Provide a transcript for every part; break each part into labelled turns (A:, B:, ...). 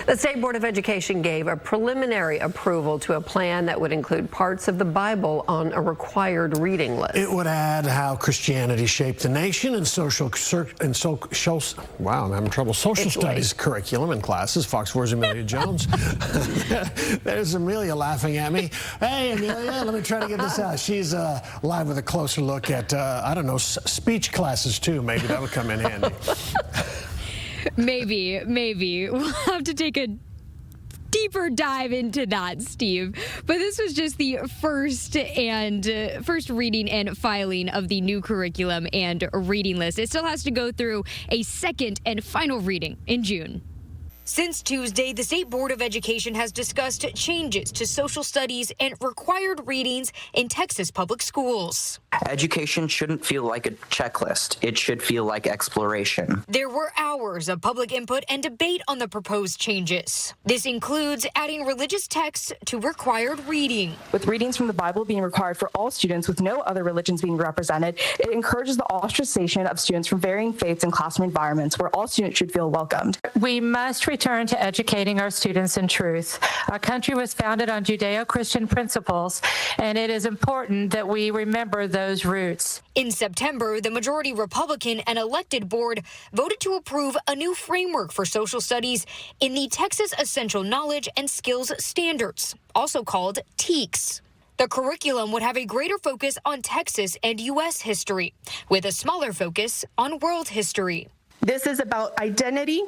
A: The State Board of Education gave a preliminary approval to a plan that would include parts of the Bible on a required reading list.
B: It would add how Christianity shaped the nation and social studies curriculum in classes. Fox 4's Amelia Jones. There's Amelia laughing at me. Hey, Amelia, let me try to get this out. She's live with a closer look at, I don't know, speech classes too. Maybe that would come in handy.
C: Maybe. We'll have to take a deeper dive into that, Steve. But this was just the first reading and filing of the new curriculum and reading list. It still has to go through a second and final reading in June. Since Tuesday, the State Board of Education has discussed changes to social studies and required readings in Texas public schools.
D: Education shouldn't feel like a checklist. It should feel like exploration.
C: There were hours of public input and debate on the proposed changes. This includes adding religious texts to required reading.
E: With readings from the Bible being required for all students with no other religions being represented, it encourages the ostracization of students from varying faiths in classroom environments where all students should feel welcomed.
F: We must return to educating our students in truth. Our country was founded on Judeo-Christian principles, and it is important that we remember those roots.
C: In September, the majority Republican and elected board voted to approve a new framework for social studies in the Texas Essential Knowledge and Skills Standards, also called TEKS. The curriculum would have a greater focus on Texas and U.S. history, with a smaller focus on world history.
G: This is about identity,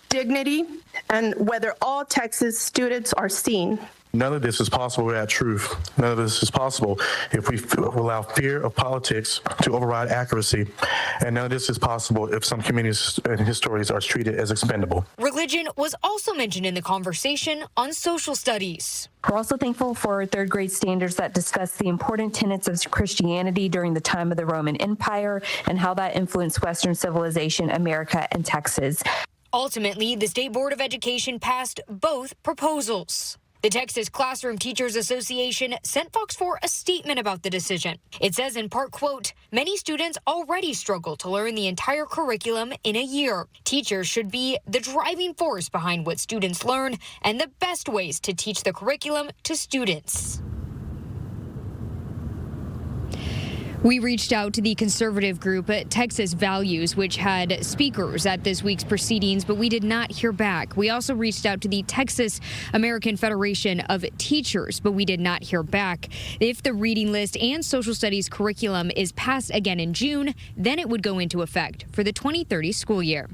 G: dignity, and whether all Texas students are seen.
H: None of this is possible without truth. None of this is possible if we allow fear of politics to override accuracy. And none of this is possible if some communities and histories are treated as expendable.
C: Religion was also mentioned in the conversation on social studies.
E: We're also thankful for third grade standards that discuss the important tenets of Christianity during the time of the Roman Empire and how that influenced Western civilization, America, and Texas.
C: Ultimately, the State Board of Education passed both proposals. The Texas Classroom Teachers Association sent Fox 4 a statement about the decision. It says in part, quote, "Many students already struggle to learn the entire curriculum in a year. Teachers should be the driving force behind what students learn and the best ways to teach the curriculum to students." We reached out to the conservative group Texas Values, which had speakers at this week's proceedings, but we did not hear back. We also reached out to the Texas American Federation of Teachers, but we did not hear back. If the reading list and social studies curriculum is passed again in June, then it would go into effect for the 2030 school year.